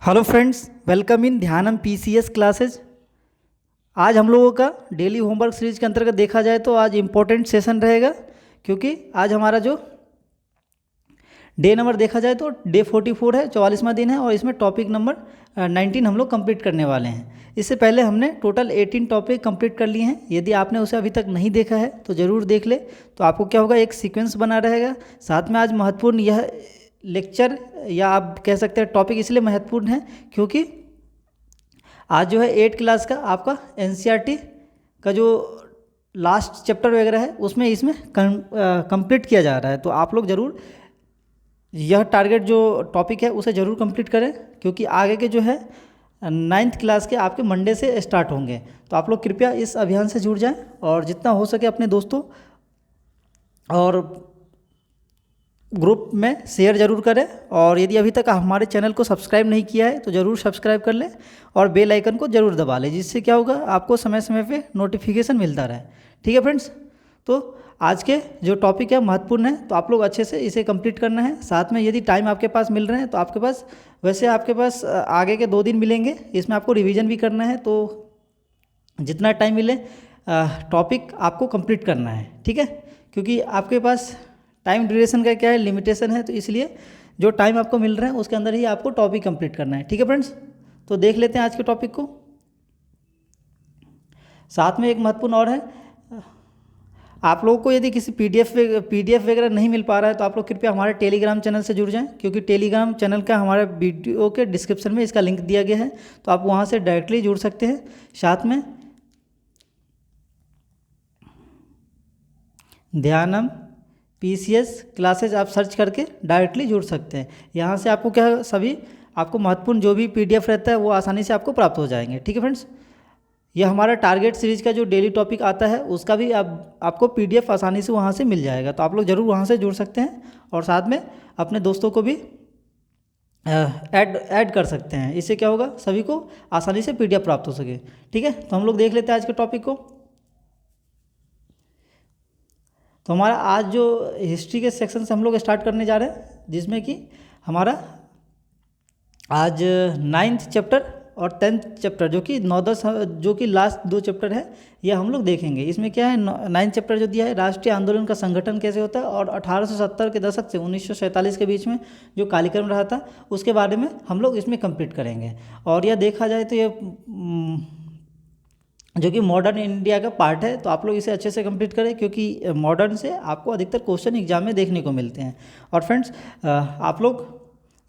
Hello friends, welcome in Dhyanam PCS classes. आज हम लोगों का डेली होमवर्क सीरीज के अंतर्गत देखा जाए तो आज इम्पोर्टेंट सेशन रहेगा, क्योंकि आज हमारा जो डे नंबर देखा जाए तो डे 44 है, 44वां दिन है और इसमें टॉपिक नंबर 19 हम लोग कंप्लीट करने वाले हैं। इससे पहले हमने टोटल 18 टॉपिक कंप्लीट कर लिए हैं। यदि आपने उसे अभी तक नहीं देखा है तो ज़रूर देख ले, तो आपको क्या होगा, एक सीक्वेंस बना रहेगा। साथ में आज महत्वपूर्ण यह लेक्चर या आप कह सकते हैं टॉपिक इसलिए महत्वपूर्ण है क्योंकि आज जो है 8 क्लास का आपका एनसीईआरटी का जो लास्ट चैप्टर वगैरह है उसमें इसमें कंप्लीट किया जा रहा है। तो आप लोग ज़रूर यह टारगेट जो टॉपिक है उसे ज़रूर कंप्लीट करें, क्योंकि आगे के जो है 9th क्लास के आपके मंडे से स्टार्ट होंगे। तो आप लोग कृपया इस अभियान से जुड़ जाएं और जितना हो सके अपने दोस्तों और ग्रुप में शेयर ज़रूर करें। और यदि अभी तक हमारे चैनल को सब्सक्राइब नहीं किया है तो ज़रूर सब्सक्राइब कर लें और बेल आइकन को ज़रूर दबा लें, जिससे क्या होगा, आपको समय समय पे नोटिफिकेशन मिलता रहे। ठीक है फ्रेंड्स, तो आज के जो टॉपिक है महत्वपूर्ण है, तो आप लोग अच्छे से इसे कंप्लीट करना है। साथ में यदि टाइम आपके पास मिल रहे हैं तो आपके पास वैसे आपके पास आगे के 2 दिन मिलेंगे, इसमें आपको रिविज़न भी करना है। तो जितना टाइम मिले टॉपिक आपको कंप्लीट करना है, ठीक है, क्योंकि आपके पास टाइम ड्यूरेशन का क्या है, लिमिटेशन है। तो इसलिए जो टाइम आपको मिल रहा है उसके अंदर ही आपको टॉपिक कंप्लीट करना है। ठीक है फ्रेंड्स, तो देख लेते हैं आज के टॉपिक को। साथ में एक महत्वपूर्ण और है, आप लोगों को यदि किसी पीडीएफ वगैरह नहीं मिल पा रहा है तो आप लोग कृपया हमारे टेलीग्राम चैनल से जुड़ जाएं, क्योंकि टेलीग्राम चैनल का हमारे वीडियो के डिस्क्रिप्शन में इसका लिंक दिया गया है, तो आप वहां से डायरेक्टली जुड़ सकते हैं। साथ में ध्यानम पीसीएस क्लासेज आप सर्च करके डायरेक्टली जुड़ सकते हैं। यहाँ से आपको क्या, सभी आपको महत्वपूर्ण जो भी पीडीएफ रहता है वो आसानी से आपको प्राप्त हो जाएंगे। ठीक है फ्रेंड्स, यह हमारा टारगेट सीरीज का जो डेली टॉपिक आता है उसका भी आपको पीडीएफ आसानी से वहाँ से मिल जाएगा। तो आप लोग ज़रूर वहाँ से जुड़ सकते हैं और साथ में अपने दोस्तों को भी ऐड कर सकते हैं। इससे क्या होगा, सभी को आसानी से पीडीएफ प्राप्त हो सके। ठीक है, तो हम लोग देख लेते हैं आज के टॉपिक को। तो हमारा आज जो हिस्ट्री के सेक्शन से हम लोग स्टार्ट करने जा रहे हैं, जिसमें कि हमारा आज 9th चैप्टर और 10th चैप्टर जो कि 9-10 जो कि लास्ट 2 चैप्टर है, यह हम लोग देखेंगे। इसमें क्या है, 9th चैप्टर जो दिया है, राष्ट्रीय आंदोलन का संगठन कैसे होता है और 1870 के दशक से 1947 के बीच में जो कार्यक्रम रहा था उसके बारे में हम लोग इसमें कंप्लीट करेंगे। और यह देखा जाए तो ये जो कि मॉडर्न इंडिया का पार्ट है, तो आप लोग इसे अच्छे से कंप्लीट करें, क्योंकि मॉडर्न से आपको अधिकतर क्वेश्चन एग्जाम में देखने को मिलते हैं। और फ्रेंड्स, आप लोग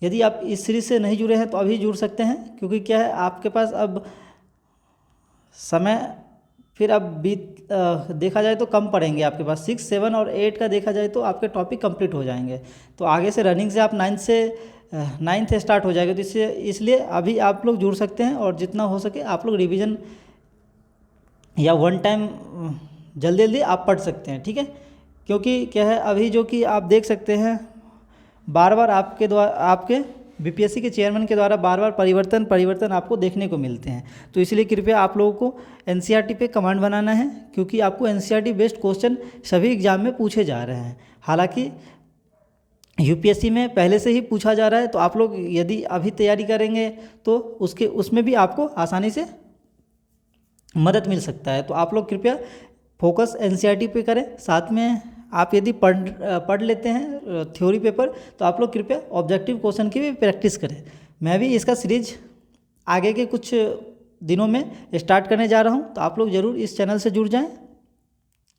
यदि आप इस सीरीज से नहीं जुड़े हैं तो अभी जुड़ सकते हैं, क्योंकि क्या है, आपके पास अब समय फिर अब देखा जाए तो कम पड़ेंगे आपके पास। 6, 7 और 8 का देखा जाए तो आपके टॉपिक कंप्लीट हो जाएंगे। तो आगे से रनिंग से आप 9th स्टार्ट हो जाएगा। तो इसलिए अभी आप लोग जुड़ सकते हैं और जितना हो सके आप लोग रिविज़न या वन टाइम जल्दी जल्दी आप पढ़ सकते हैं। ठीक है, क्योंकि क्या है, अभी जो कि आप देख सकते हैं बार बार आपके बीपीएससी के चेयरमैन के द्वारा बार बार परिवर्तन आपको देखने को मिलते हैं। तो इसलिए कृपया आप लोगों को एनसीईआरटी पे कमांड बनाना है, क्योंकि आपको एनसीईआरटी बेस्ड क्वेश्चन सभी एग्जाम में पूछे जा रहे हैं। हालांकि यूपीएससी में पहले से ही पूछा जा रहा है, तो आप लोग यदि अभी तैयारी करेंगे तो उसमें भी आपको आसानी से मदद मिल सकता है। तो आप लोग कृपया फोकस एनसीईआरटी पे करें। साथ में आप यदि पढ़ लेते हैं थ्योरी पेपर, तो आप लोग कृपया ऑब्जेक्टिव क्वेश्चन की भी प्रैक्टिस करें। मैं भी इसका सीरीज आगे के कुछ दिनों में स्टार्ट करने जा रहा हूं, तो आप लोग ज़रूर इस चैनल से जुड़ जाएं,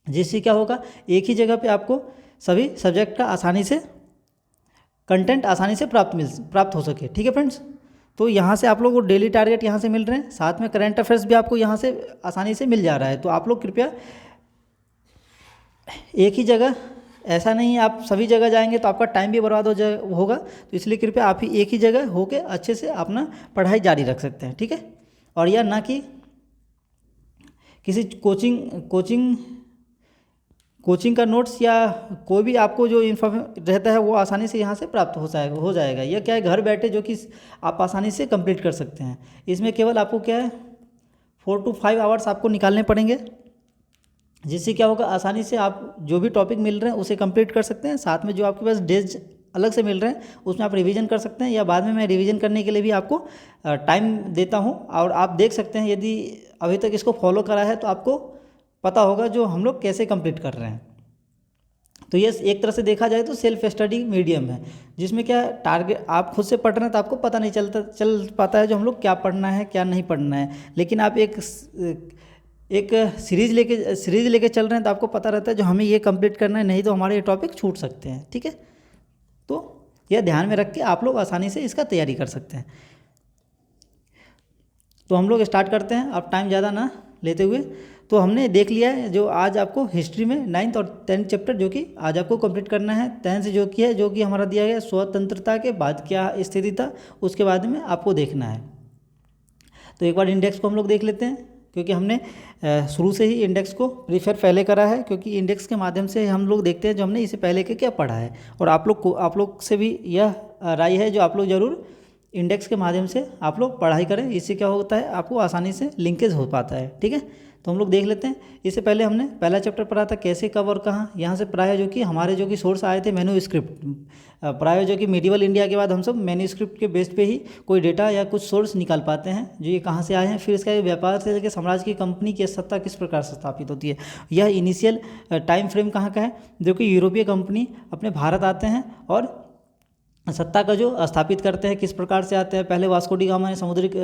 जिससे क्या होगा, एक ही जगह पे आपको सभी सब्जेक्ट का आसानी से कंटेंट आसानी से प्राप्त हो सके। ठीक है फ्रेंड्स, तो यहाँ से आप लोग को डेली टारगेट यहाँ से मिल रहे हैं, साथ में करंट अफेयर्स भी आपको यहाँ से आसानी से मिल जा रहा है। तो आप लोग कृपया एक ही जगह, ऐसा नहीं आप सभी जगह जाएंगे तो आपका टाइम भी बर्बाद होगा। तो इसलिए कृपया आप ही एक ही जगह होके अच्छे से अपना पढ़ाई जारी रख सकते हैं। ठीक है, और यह ना कि किसी कोचिंग का नोट्स या कोई भी आपको जो इन्फॉर्मेशन रहता है वो आसानी से यहाँ से प्राप्त हो जाएगा। यह क्या है, घर बैठे जो कि आप आसानी से कंप्लीट कर सकते हैं। इसमें केवल आपको क्या है, 4 to 5 आवर्स आपको निकालने पड़ेंगे, जिससे क्या होगा, आसानी से आप जो भी टॉपिक मिल रहे हैं उसे कंप्लीट कर सकते हैं। साथ में जो आपके पास अलग से मिल रहे हैं, उसमें आप रिवीजन कर सकते हैं, या बाद में मैं रिवीजन करने के लिए भी आपको टाइम देता हूँ। और आप देख सकते हैं, यदि अभी तक इसको फॉलो करा है तो आपको पता होगा जो हम लोग कैसे कंप्लीट कर रहे हैं। तो ये एक तरह से देखा जाए तो सेल्फ स्टडी मीडियम है, जिसमें क्या टारगेट आप खुद से पढ़ रहे हैं तो आपको पता नहीं चल पाता है जो हम लोग क्या पढ़ना है क्या नहीं पढ़ना है। लेकिन आप एक सीरीज़ लेके चल रहे हैं तो आपको पता रहता है जो हमें ये कंप्लीट करना है, नहीं तो हमारे ये टॉपिक छूट सकते हैं। ठीक है, तो यह ध्यान में रख के आप लोग आसानी से इसका तैयारी कर सकते हैं। तो हम लोग स्टार्ट करते हैं, आप टाइम ज़्यादा ना लेते हुए। तो हमने देख लिया है जो आज आपको हिस्ट्री में 9th और 10th चैप्टर जो कि आज आपको कंप्लीट करना है। 10th से जो कि हमारा दिया गया स्वतंत्रता के बाद क्या स्थिति था, उसके बाद में आपको देखना है। तो एक बार इंडेक्स को हम लोग देख लेते हैं, क्योंकि हमने शुरू से ही इंडेक्स को प्रीफर पहले करा है, क्योंकि इंडेक्स के माध्यम से हम लोग देखते हैं जो हमने इससे पहले के क्या पढ़ा है। और आप लोग से भी यह राय है जो आप लोग ज़रूर इंडेक्स के माध्यम से आप लोग पढ़ाई करें, इससे क्या होता है आपको आसानी से लिंकेज हो पाता है। ठीक है, तो हम लोग देख लेते हैं। इससे पहले हमने पहला चैप्टर पढ़ा था कैसे, कब और कहाँ। यहाँ से प्राय जो कि हमारे जो कि सोर्स आए थे मैन्युस्क्रिप्ट, प्राय जो कि मिडिवल इंडिया के बाद हम सब मैन्युस्क्रिप्ट के बेस पे ही कोई डेटा या कुछ सोर्स निकाल पाते हैं जो ये कहाँ से आए हैं। फिर इसका व्यापार से लेकर साम्राज्य की कंपनी की सत्ता किस प्रकार से स्थापित होती है। यह इनिशियल टाइम फ्रेम कहाँ का है, जो कि यूरोपीय कंपनी अपने भारत आते हैं और सत्ता का जो स्थापित करते हैं किस प्रकार से आते हैं। पहले वास्को डी गामा ने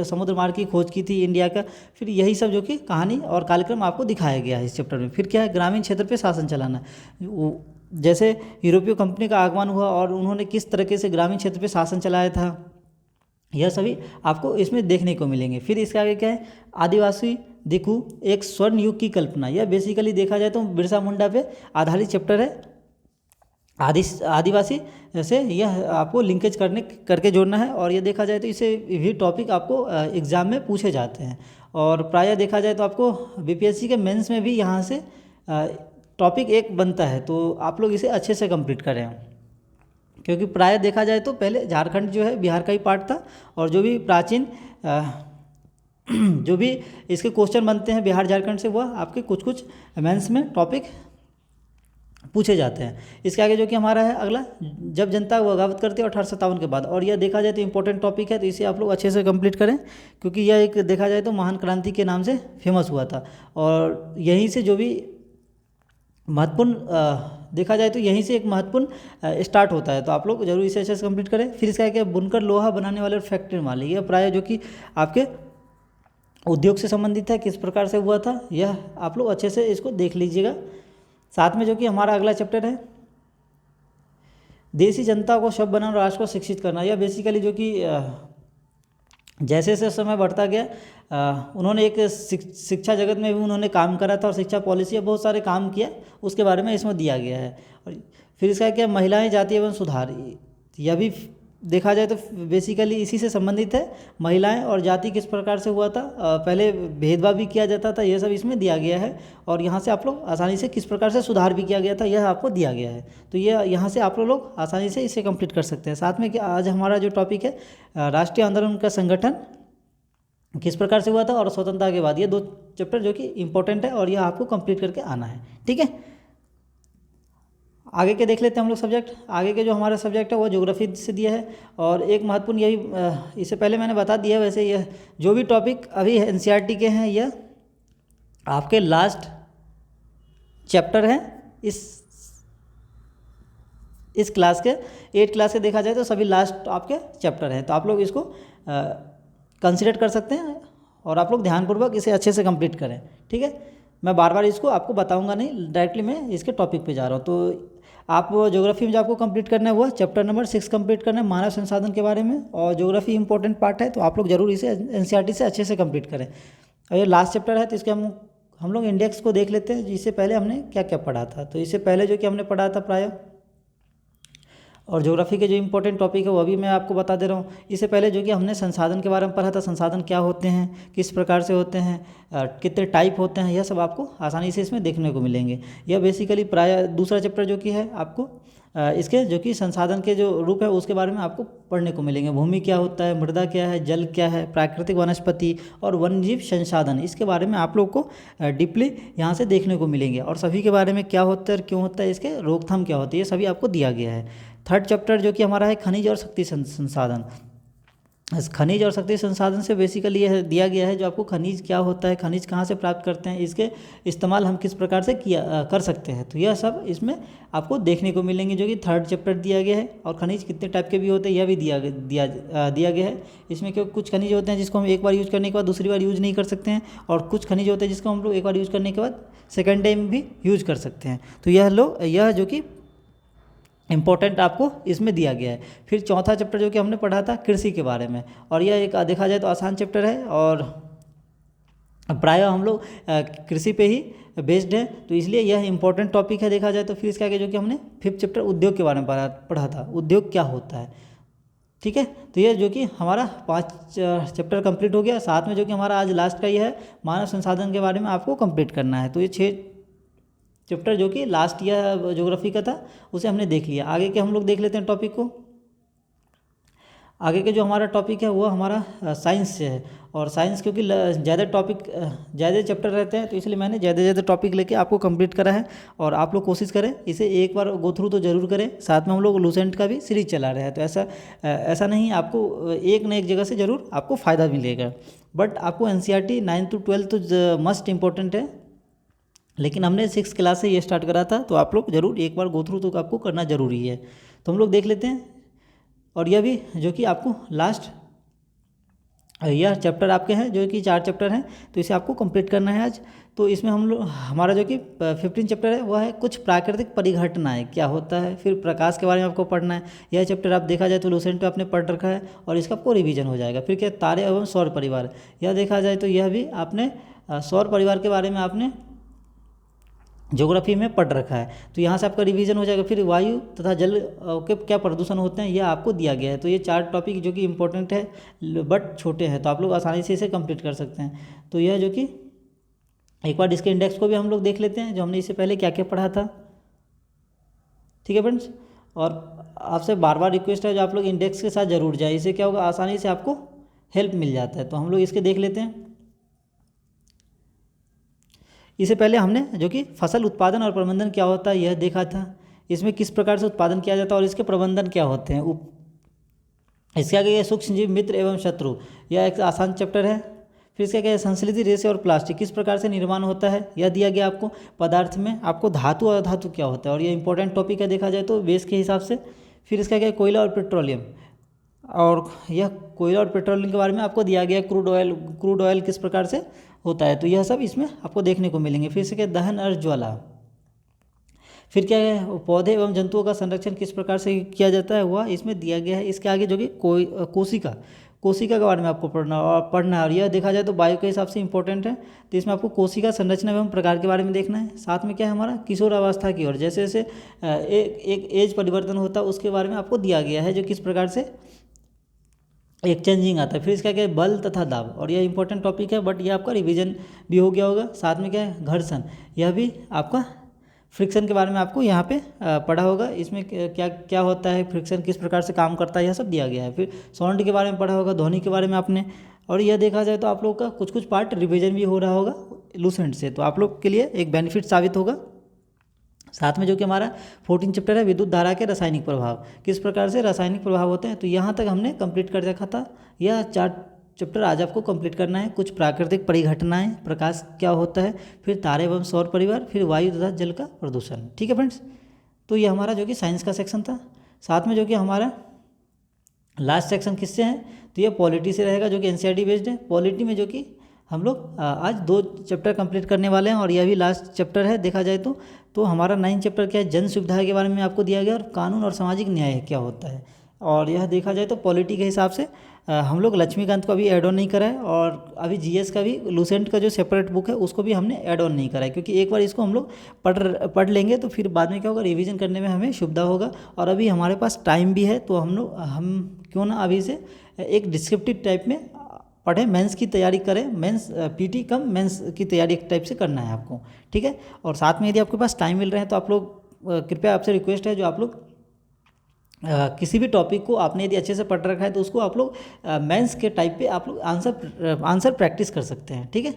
समुद्र मार्ग की खोज की थी इंडिया का। फिर यही सब जो कि कहानी और कार्यक्रम आपको दिखाया गया है इस चैप्टर में। फिर क्या है, ग्रामीण क्षेत्र पे शासन चलाना, जैसे यूरोपीय कंपनी का आगमन हुआ और उन्होंने किस तरीके से ग्रामीण क्षेत्र पे शासन चलाया था, यह सभी आपको इसमें देखने को मिलेंगे। फिर इसके आगे क्या है, आदिवासी दिकू एक स्वर्ण युग की कल्पना। यह बेसिकली देखा जाए तो बिरसा मुंडा पे आधारित चैप्टर है। आदिवासी से यह आपको लिंकेज करके जोड़ना है। और ये देखा जाए तो इसे भी टॉपिक आपको एग्ज़ाम में पूछे जाते हैं। और प्रायः देखा जाए तो आपको बीपीएससी के मेंस में भी यहाँ से टॉपिक एक बनता है, तो आप लोग इसे अच्छे से कंप्लीट करें। क्योंकि प्रायः देखा जाए तो पहले झारखंड जो है बिहार का ही पार्ट था, और जो भी प्राचीन जो भी इसके क्वेश्चन बनते हैं बिहार झारखंड से, वह आपके कुछ मेंस में टॉपिक पूछे जाते हैं। इसके आगे जो कि हमारा है अगला, जब जनता बगावत करती है 1857 के बाद। और यह देखा जाए तो इंपॉर्टेंट टॉपिक है, तो इसे आप लोग अच्छे से कंप्लीट करें, क्योंकि यह एक देखा जाए तो महान क्रांति के नाम से फेमस हुआ था। और यहीं से जो भी महत्वपूर्ण देखा जाए तो यहीं से एक महत्वपूर्ण स्टार्ट होता है, तो आप लोग जरूर इसे अच्छे से कंप्लीट करें। फिर इसका क्या, बुनकर लोहा बनाने वाले फैक्ट्री मालिक, यह प्राय जो कि आपके उद्योग से संबंधित है, किस प्रकार से हुआ था, यह आप लोग अच्छे से इसको देख लीजिएगा। साथ में जो कि हमारा अगला चैप्टर है, देशी जनता को सभ्य बनाना और राष्ट्र को शिक्षित करना। यह बेसिकली जो कि जैसे जैसे समय बढ़ता गया उन्होंने एक शिक्षा जगत में भी उन्होंने काम करा था, और शिक्षा पॉलिसी बहुत सारे काम किया, उसके बारे में इसमें दिया गया है। और फिर इसका क्या, महिलाएं जाति एवं सुधार, यह भी देखा जाए तो बेसिकली इसी से संबंधित है। महिलाएं और जाति किस प्रकार से हुआ था, पहले भेदभाव भी किया जाता था, यह सब इसमें दिया गया है। और यहाँ से आप लोग आसानी से किस प्रकार से सुधार भी किया गया था, यह आपको दिया गया है। तो यह यहाँ से आप लोग आसानी से इसे कंप्लीट कर सकते हैं। साथ में कि आज हमारा जो टॉपिक है, राष्ट्रीय आंदोलन का संगठन किस प्रकार से हुआ था और स्वतंत्रता के बाद, ये 2 चैप्टर जो कि इंपॉर्टेंट है और यह आपको कंप्लीट करके आना है। ठीक है, आगे के देख लेते हैं हम लोग सब्जेक्ट। आगे के जो हमारा सब्जेक्ट है वो ज्योग्राफी से दिया है। और एक महत्वपूर्ण यही, इससे पहले मैंने बता दिया, वैसे यह जो भी टॉपिक अभी एनसीईआरटी के हैं, यह आपके लास्ट चैप्टर हैं इस क्लास के। 8 क्लास के देखा जाए तो सभी लास्ट आपके चैप्टर हैं, तो आप लोग इसको कंसिडर कर सकते हैं और आप लोग ध्यानपूर्वक इसे अच्छे से कंप्लीट करें। ठीक है, मैं बार बार इसको आपको बताऊंगा नहीं, डायरेक्टली मैं इसके टॉपिक पे जा रहा हूँ। तो आप ज्योग्राफी में जो आपको कंप्लीट करना है वो चैप्टर नंबर 6 कंप्लीट करना है, मानव संसाधन के बारे में। और ज्योग्राफी इंपॉर्टेंट पार्ट है, तो आप लोग जरूर इसे एनसीईआरटी से अच्छे से कंप्लीट करें। और ये लास्ट चैप्टर है, तो इसके हम लोग इंडेक्स को देख लेते हैं। इससे पहले हमने क्या क्या पढ़ा था, तो इससे पहले जो कि हमने पढ़ा था प्राय, और ज्योग्राफी के जो इंपॉर्टेंट टॉपिक है वो भी मैं आपको बता दे रहा हूँ। इससे पहले जो कि हमने संसाधन के बारे में पढ़ा था, संसाधन क्या होते हैं, किस प्रकार से होते हैं, कितने टाइप होते हैं, यह सब आपको आसानी से इसमें देखने को मिलेंगे। यह बेसिकली प्राय दूसरा चैप्टर जो कि है आपको इसके जो कि संसाधन के जो रूप है उसके बारे में आपको पढ़ने को मिलेंगे। भूमि क्या होता है, मृदा क्या है, जल क्या है, प्राकृतिक वनस्पति और वन्यजीव संसाधन, इसके बारे में आप लोग को डीपली यहाँ से देखने को मिलेंगे। और सभी के बारे में क्या होता है और क्यों होता है, इसके रोकथाम क्या होती है, ये सभी आपको दिया गया है। थर्ड चैप्टर जो कि हमारा है खनिज और शक्ति संसाधन। इस खनिज और शक्ति संसाधन से बेसिकली यह दिया गया है जो आपको खनिज क्या होता है, खनिज कहाँ से प्राप्त करते हैं, इसके इस्तेमाल हम किस प्रकार से कर सकते हैं, तो यह सब इसमें आपको देखने को मिलेंगे जो कि थर्ड चैप्टर दिया गया है। और खनिज कितने टाइप के भी होते हैं यह भी दिया गया है इसमें, क्योंकि कुछ खनिज होते हैं जिसको हम एक बार यूज़ करने के बाद दूसरी बार यूज़ नहीं कर सकते हैं, और कुछ खनिज होते हैं जिसको हम लोग एक बार यूज़ करने के बाद सेकेंड टाइम भी यूज़ कर सकते हैं। तो यह जो कि इम्पोर्टेंट आपको इसमें दिया गया है। फिर चौथा चैप्टर जो कि हमने पढ़ा था कृषि के बारे में, और यह एक देखा जाए तो आसान चैप्टर है और प्रायः हम लोग कृषि पे ही बेस्ड है, तो इसलिए यह इंपॉर्टेंट टॉपिक है देखा जाए तो। फिर इसके आगे जो कि हमने फिफ्थ चैप्टर उद्योग के बारे में पढ़ा था, उद्योग क्या होता है, ठीक है। तो यह जो कि हमारा 5 चैप्टर कंप्लीट हो गया। साथ में जो कि हमारा आज लास्ट का ये है मानव संसाधन के बारे में आपको कंप्लीट करना है। तो ये 6 चैप्टर जो कि लास्ट ईयर ज्योग्राफी का था उसे हमने देख लिया। आगे के हम लोग देख लेते हैं टॉपिक को। आगे के जो हमारा टॉपिक है वो हमारा साइंस से है, और साइंस क्योंकि ज़्यादा चैप्टर रहते हैं तो इसलिए मैंने ज़्यादा टॉपिक लेके आपको कंप्लीट करा है। और आप लोग कोशिश करें इसे एक बार गो थ्रू तो ज़रूर करें। साथ में हम लोग लूसेंट का भी सीरीज चला रहे हैं, तो ऐसा नहीं, आपको एक न एक जगह से ज़रूर आपको फ़ायदा मिलेगा। बट आपको NCERT 9 to 12 तो मस्ट इम्पोर्टेंट है, लेकिन हमने 6 क्लास से ये स्टार्ट करा था, तो आप लोग ज़रूर एक बार गो थ्रू तो आपको करना ज़रूरी है। तो हम लोग देख लेते हैं। और यह भी जो कि आपको लास्ट यह चैप्टर आपके हैं जो कि 4 चैप्टर हैं, तो इसे आपको कंप्लीट करना है आज। तो इसमें हमारा जो कि 15 चैप्टर है वह है कुछ प्राकृतिक परिघटनाएं क्या होता है, फिर प्रकाश के बारे में आपको पढ़ना है। यह चैप्टर आप देखा जाए तो लूसेंट पे आपने पढ़ रखा है और इसका आपको रिवीजन हो जाएगा। फिर क्या तारे एवं सौर परिवार, यह देखा जाए तो यह भी आपने सौर परिवार के बारे में आपने ज्योग्राफी में पढ़ रखा है, तो यहाँ से आपका रिवीजन हो जाएगा। फिर वायु तथा जल के क्या प्रदूषण होते हैं यह आपको दिया गया है। तो ये 4 टॉपिक जो कि इम्पोर्टेंट है बट छोटे हैं, तो आप लोग आसानी से इसे कंप्लीट कर सकते हैं। तो यह जो कि एक बार इसके इंडेक्स को भी हम लोग देख लेते हैं जो हमने इससे पहले क्या क्या पढ़ा था, ठीक है फ्रेंड्स। और आपसे बार बार रिक्वेस्ट है जो आप लोग इंडेक्स के साथ जरूर जाए, इससे क्या होगा आसानी से आपको हेल्प मिल जाता है। तो हम लोग इसके देख लेते हैं। इससे पहले हमने जो कि फसल उत्पादन और प्रबंधन क्या होता है यह देखा था, इसमें किस प्रकार से उत्पादन किया जाता है और इसके प्रबंधन क्या होते हैं। इसके आगे ये सूक्ष्म जीव मित्र एवं शत्रु, यह एक आसान चैप्टर है। फिर इसके आगे संश्लेषित रेशे और प्लास्टिक किस प्रकार से निर्माण होता है यह दिया गया आपको। पदार्थ में आपको धातु और अधातु क्या होता है, और ये इंपॉर्टेंट टॉपिक है देखा जाए तो बेस के हिसाब से। फिर इसका क्या कोयला और पेट्रोलियम, और यह कोयला और पेट्रोलियम के बारे में आपको दिया गया। क्रूड ऑयल किस प्रकार से होता है, तो यह सब इसमें आपको देखने को मिलेंगे। फिर इसके दहन और ज्वाला, फिर क्या है पौधे एवं जंतुओं का संरक्षण किस प्रकार से किया जाता है वह इसमें दिया गया है। इसके आगे जो कि कोशिका के बारे में आपको पढ़ना है, और यह देखा जाए तो बायो के हिसाब से इंपॉर्टेंट है। तो इसमें आपको कोशिका संरचना एवं प्रकार के बारे में देखना है। साथ में क्या है हमारा किशोर अवस्था की ओर, जैसे जैसे एक एज परिवर्तन होता है उसके बारे में आपको दिया गया है जो किस प्रकार से एक चेंजिंग आता है। फिर इसका क्या है बल तथा दाब, और यह इंपॉर्टेंट टॉपिक है बट यह आपका रिवीजन भी हो गया होगा। साथ में क्या है घर्षण, यह भी आपका फ्रिक्शन के बारे में आपको यहाँ पे पढ़ा होगा। इसमें क्या क्या होता है, फ्रिक्शन किस प्रकार से काम करता है, यह सब दिया गया है। फिर साउंड के बारे में पढ़ा होगा, ध्वनि के बारे में आपने। और यह देखा जाए तो आप लोग का कुछ पार्ट रिवीजन भी हो रहा होगा लूसेंट से, तो आप लोग के लिए एक बेनिफिट साबित होगा। साथ में जो कि हमारा 14 चैप्टर है विद्युत धारा के रासायनिक प्रभाव, किस प्रकार से रासायनिक प्रभाव होते हैं, तो यहाँ तक हमने कंप्लीट कर रखा था। यह 4 चैप्टर आज आपको कंप्लीट करना है। कुछ प्राकृतिक परिघटनाएं, प्रकाश क्या होता है, फिर तारे एवं सौर परिवार, फिर वायु तथा जल का प्रदूषण, ठीक है फ्रेंड्स। तो ये हमारा जो कि साइंस का सेक्शन था। साथ में जो कि हमारा लास्ट सेक्शन किससे है, तो ये पॉलिटी से रहेगा जो कि NCERT बेस्ड है। पॉलिटी में जो कि हम लोग आज 2 चैप्टर कंप्लीट करने वाले हैं, और यह भी लास्ट चैप्टर है देखा जाए तो हमारा 9 चैप्टर क्या है जन सुविधा के बारे में आपको दिया गया, और कानून और सामाजिक न्याय क्या होता है। और यह देखा जाए तो पॉलिटी के हिसाब से हम लोग लक्ष्मीकांत को अभी ऐड ऑन नहीं करा है, और अभी GS का भी लूसेंट का जो सेपरेट बुक है उसको भी हमने ऐड ऑन नहीं करा है, क्योंकि एक बार इसको हम लोग पढ़ लेंगे तो फिर बाद में क्या होगा रिवीजन करने में हमें सुविधा होगा। और अभी हमारे पास टाइम भी है, तो हम क्यों ना अभी से एक डिस्क्रिप्टिव टाइप में पढ़ें, मेंस की तैयारी करें। मेंस PT कम मेंस की तैयारी एक टाइप से करना है आपको, ठीक है। और साथ में यदि आपके पास टाइम मिल रहा है तो आप लोग कृपया आपसे रिक्वेस्ट है जो आप लोग किसी भी टॉपिक को आपने यदि अच्छे से पढ़ रखा है तो उसको आप लोग मेंस के टाइप पे आप लोग आंसर प्रैक्टिस कर सकते हैं, ठीक है।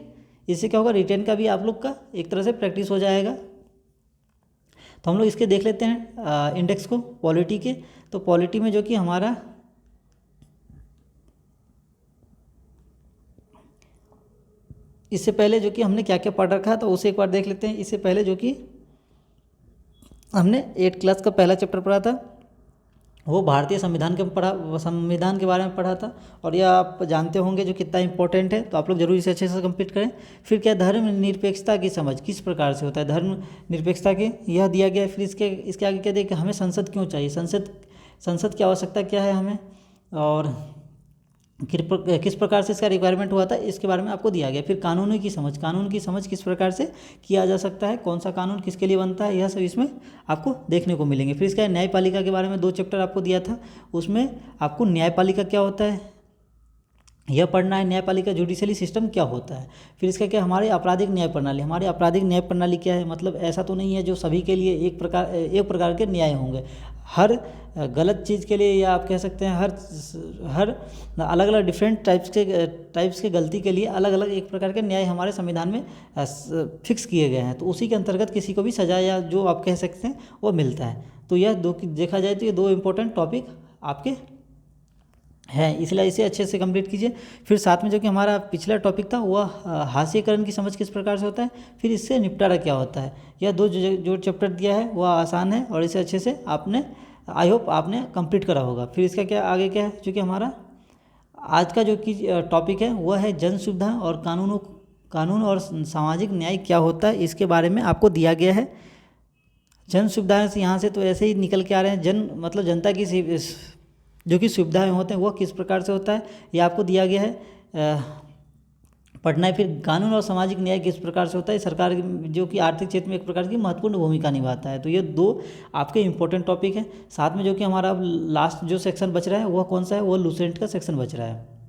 इससे क्या होगा रिटेन का भी आप लोग का एक तरह से प्रैक्टिस हो जाएगा। तो हम लोग इसके देख लेते हैं इंडेक्स को पॉलिटी के। तो पॉलिटी में जो कि हमारा इससे पहले जो कि हमने क्या क्या पढ़ रखा है तो उसे एक बार देख लेते हैं। इससे पहले जो कि हमने 8 क्लास का पहला चैप्टर पढ़ा था, वो भारतीय संविधान के बारे में पढ़ा था, और यह आप जानते होंगे जो कितना इंपॉर्टेंट है, तो आप लोग जरूर इसे अच्छे से कंप्लीट करें। फिर क्या, धर्म निरपेक्षता की समझ किस प्रकार से होता है, धर्म निरपेक्षता के यह दिया गया है। फिर इसके आगे क्या दिया कि हमें संसद क्यों चाहिए, संसद की आवश्यकता क्या है हमें, और किस प्रकार से इसका रिक्वायरमेंट हुआ था, इसके बारे में आपको दिया गया। फिर कानून की समझ किस प्रकार से किया जा सकता है, कौन सा कानून किसके लिए बनता है, यह सब इसमें आपको देखने को मिलेंगे। फिर इसका न्यायपालिका के बारे में 2 चैप्टर आपको दिया था, उसमें आपको न्यायपालिका क्या होता है यह पढ़ना है, न्यायपालिका जुडिशली सिस्टम क्या होता है। फिर इसका क्या, हमारी आपराधिक न्याय प्रणाली क्या है, मतलब ऐसा तो नहीं है जो सभी के लिए एक प्रकार के न्याय होंगे। हर गलत चीज़ के लिए, या आप कह सकते हैं हर अलग अलग डिफरेंट टाइप्स के गलती के लिए अलग अलग एक प्रकार के न्याय हमारे संविधान में फिक्स किए गए हैं। तो उसी के अंतर्गत किसी को भी सजा या जो आप कह सकते हैं वो मिलता है। तो यह देखा जाए तो ये 2 इम्पोर्टेंट टॉपिक आपके हैं, इसलिए इसे अच्छे से कंप्लीट कीजिए। फिर साथ में जो कि हमारा पिछला टॉपिक था वह हास्यकरण की समझ किस प्रकार से होता है, फिर इससे निपटारा क्या होता है। यह 2 जो चैप्टर दिया है वह आसान है, और इसे अच्छे से आपने, आई होप आपने कंप्लीट करा होगा। फिर इसका क्या आगे क्या है, जो कि हमारा आज का जो कि टॉपिक है वह है जन सुविधा और कानून और सामाजिक न्याय क्या होता है, इसके बारे में आपको दिया गया है। जन सुविधाएं से यहाँ से तो ऐसे ही निकल के आ रहे हैं, जन मतलब जनता की जो कि सुविधाएं होते हैं वह किस प्रकार से होता है, यह आपको दिया गया है पढ़ना है। फिर कानून और सामाजिक न्याय किस प्रकार से होता है, सरकार जो कि आर्थिक क्षेत्र में एक प्रकार की महत्वपूर्ण भूमिका निभाता है। तो ये 2 आपके इंपॉर्टेंट टॉपिक हैं। साथ में जो कि हमारा लास्ट जो सेक्शन बच रहा है वह कौन सा है, वह लूसेंट का सेक्शन बच रहा है।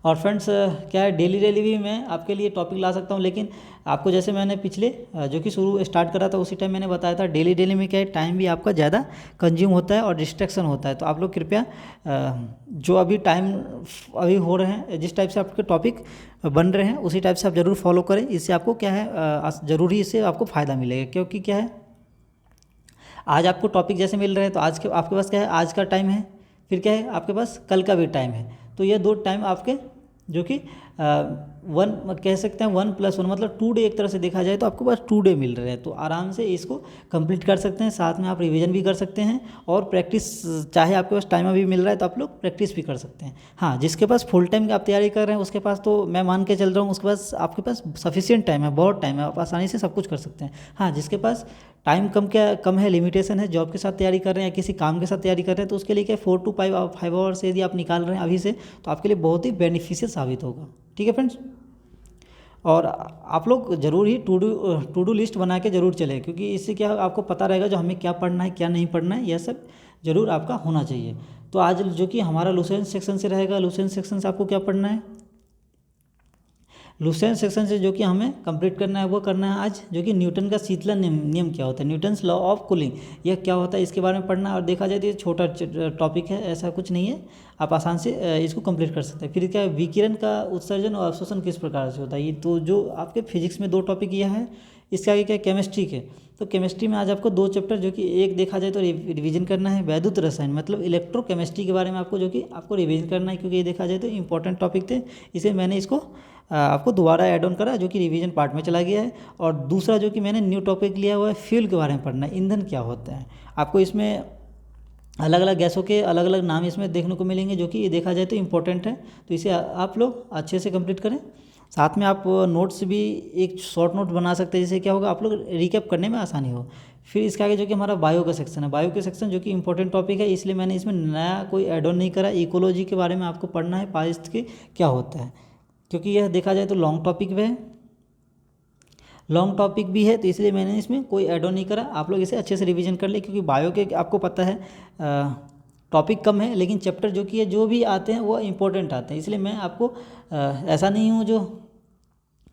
और फ्रेंड्स क्या है, डेली भी मैं आपके लिए टॉपिक ला सकता हूँ, लेकिन आपको जैसे मैंने पिछले जो कि स्टार्ट करा था उसी टाइम मैंने बताया था, डेली में क्या है, टाइम भी आपका ज़्यादा कंज्यूम होता है और डिस्ट्रैक्शन होता है। तो आप लोग कृपया जो अभी हो रहे हैं, जिस टाइप से आपके टॉपिक बन रहे हैं उसी टाइप से आप ज़रूर फॉलो करें। इससे आपको क्या है, ज़रूरी इससे आपको फ़ायदा मिलेगा, क्योंकि क्या है, आज आपको टॉपिक जैसे मिल रहे हैं तो आपके पास क्या है, आज का टाइम है, फिर क्या है आपके पास कल का भी टाइम है। तो ये 2 टाइम आपके जो कि 1 कह सकते हैं 1+1 मतलब 2 डे, एक तरह से देखा जाए तो आपके पास 2 डे मिल रहे हैं। तो आराम से इसको कंप्लीट कर सकते हैं, साथ में आप रिवीजन भी कर सकते हैं, और प्रैक्टिस, चाहे आपके पास टाइम अभी मिल रहा है तो आप लोग प्रैक्टिस भी कर सकते हैं। हाँ, जिसके पास फुल टाइम आप तैयारी कर रहे हैं उसके पास तो मैं मान के चल रहा हूँ, उसके पास आपके पास सफिशिएंट टाइम है, बहुत टाइम है, आप आसानी से सब कुछ कर सकते हैं। हाँ, जिसके पास टाइम कम है, लिमिटेशन है, जॉब के साथ तैयारी कर रहे हैं या किसी काम के साथ तैयारी कर रहे हैं, तो उसके लिए क्या 4 to 5 आवर्स यदि आप निकाल रहे हैं अभी से, तो आपके लिए बहुत ही बेनिफिशियल साबित होगा। ठीक है फ्रेंड्स, और आप लोग ज़रूर ही टू डू लिस्ट बना के ज़रूर चलें, क्योंकि इससे क्या आपको पता रहेगा जो हमें क्या पढ़ना है क्या नहीं पढ़ना है, यह सब ज़रूर आपका होना चाहिए। तो आज जो कि हमारा लूसेंट सेक्शन से रहेगा, लूसेंट सेक्शन से आपको क्या पढ़ना है, लूसेंट सेक्शन से जो कि हमें कंप्लीट करना है वो करना है आज, जो कि न्यूटन का शीतलन नियम क्या होता है, न्यूटन्स लॉ ऑफ कूलिंग, यह क्या होता है इसके बारे में पढ़ना है। और देखा जाए तो ये छोटा टॉपिक है, ऐसा कुछ नहीं है, आप आसान से इसको कंप्लीट कर सकते हैं। फिर क्या, विकिरण का उत्सर्जन और अवशोषण किस प्रकार से होता है, ये तो जो आपके फिजिक्स में 2 टॉपिक यह है। इसके आगे क्या, केमिस्ट्री के, तो केमिस्ट्री में आज आपको 2 चैप्टर, जो कि एक देखा जाए तो रिवीजन करना है, वैद्युत रसायन मतलब इलेक्ट्रोकेमिस्ट्री के बारे में आपको जो कि आपको रिवीजन करना है, क्योंकि ये देखा जाए तो इंपॉर्टेंट टॉपिक थे, इसे मैंने इसको आपको दोबारा ऐड ऑन करा, जो कि रिवीजन पार्ट में चला गया है। और दूसरा जो कि मैंने न्यू टॉपिक लिया हुआ है, फ्यूल के बारे में पढ़ना है, ईंधन क्या होता है। आपको इसमें अलग अलग गैसों के अलग अलग नाम इसमें देखने को मिलेंगे, जो कि ये देखा जाए तो इंपॉर्टेंट है, तो इसे आप लोग अच्छे से कंप्लीट करें। साथ में आप नोट्स भी एक शॉर्ट नोट बना सकते हैं, जिससे क्या होगा आप लोग रिकैप करने में आसानी हो। फिर इसके आगे जो कि हमारा बायो का सेक्शन है, बायो के सेक्शन जो कि इंपॉर्टेंट टॉपिक है, इसलिए मैंने इसमें नया कोई ऐड ऑन नहीं करा। इकोलॉजी के बारे में आपको पढ़ना है, पारिस्थितिकी क्या होता है, क्योंकि यह देखा जाए तो लॉन्ग टॉपिक भी है, तो इसलिए मैंने इसमें कोई ऐड ऑन नहीं करा। आप लोग इसे अच्छे से रिवीजन कर ले, क्योंकि बायो के आपको पता है टॉपिक कम है, लेकिन चैप्टर जो कि है जो भी आते हैं वो इंपॉर्टेंट आते हैं। इसलिए मैं आपको ऐसा नहीं हूँ जो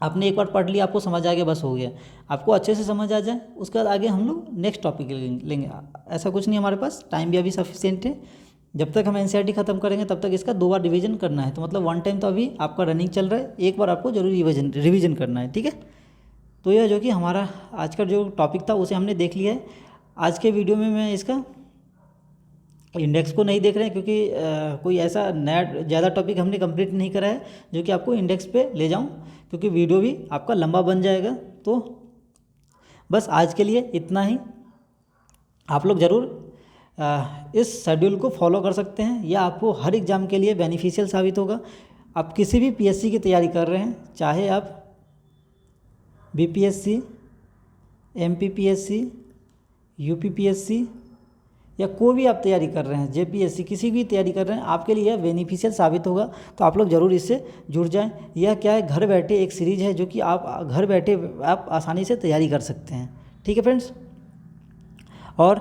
आपने एक बार पढ़ लिया आपको समझ आ गया बस हो गया, आपको अच्छे से समझ आ जाए उसके बाद आगे हम लोग नेक्स्ट टॉपिक लेंगे। ऐसा कुछ नहीं, हमारे पास टाइम भी अभी सफिशिएंट है। जब तक हम एनसीईआरटी खत्म करेंगे तब तक इसका 2 बार रिवीजन करना है, तो मतलब 1 टाइम तो अभी आपका रनिंग चल रहा है, एक बार आपको जरूर रिवीजन करना है। ठीक है, तो यह जो कि हमारा आज का जो टॉपिक था उसे हमने देख लिया है। आज के वीडियो में मैं इसका इंडेक्स को नहीं देख रहे हैं, क्योंकि कोई ऐसा नया ज़्यादा टॉपिक हमने कंप्लीट नहीं करा है जो कि आपको इंडेक्स पे ले जाऊं, क्योंकि वीडियो भी आपका लंबा बन जाएगा। तो बस आज के लिए इतना ही। आप लोग ज़रूर इस शेड्यूल को फॉलो कर सकते हैं, यह आपको हर एग्ज़ाम के लिए बेनिफिशियल साबित होगा। आप किसी भी पीएससी की तैयारी कर रहे हैं, चाहे आप बीपीएससी, एमपीपीएससी, यूपीपीएससी या कोई भी आप तैयारी कर रहे हैं, जेपीएससी, किसी भी तैयारी कर रहे हैं, आपके लिए यह बेनिफिशियल साबित होगा। तो आप लोग ज़रूर इससे जुड़ जाएं। यह क्या है, घर बैठे एक सीरीज़ है जो कि आप घर बैठे आप आसानी से तैयारी कर सकते हैं। ठीक है फ्रेंड्स, और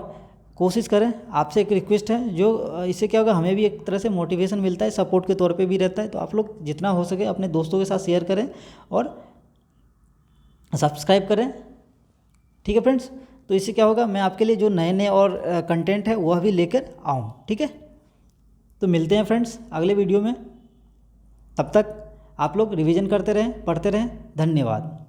कोशिश करें, आपसे एक रिक्वेस्ट है, जो इससे क्या होगा, हमें भी एक तरह से मोटिवेशन मिलता है, सपोर्ट के तौर पे भी रहता है। तो आप लोग जितना हो सके अपने दोस्तों के साथ शेयर करें और सब्सक्राइब करें। ठीक है फ्रेंड्स, तो इससे क्या होगा, मैं आपके लिए जो नए नए और कंटेंट है वह भी लेकर आऊँ। ठीक है, तो मिलते हैं फ्रेंड्स अगले वीडियो में। तब तक आप लोग रिवीजन करते रहें, पढ़ते रहें। धन्यवाद।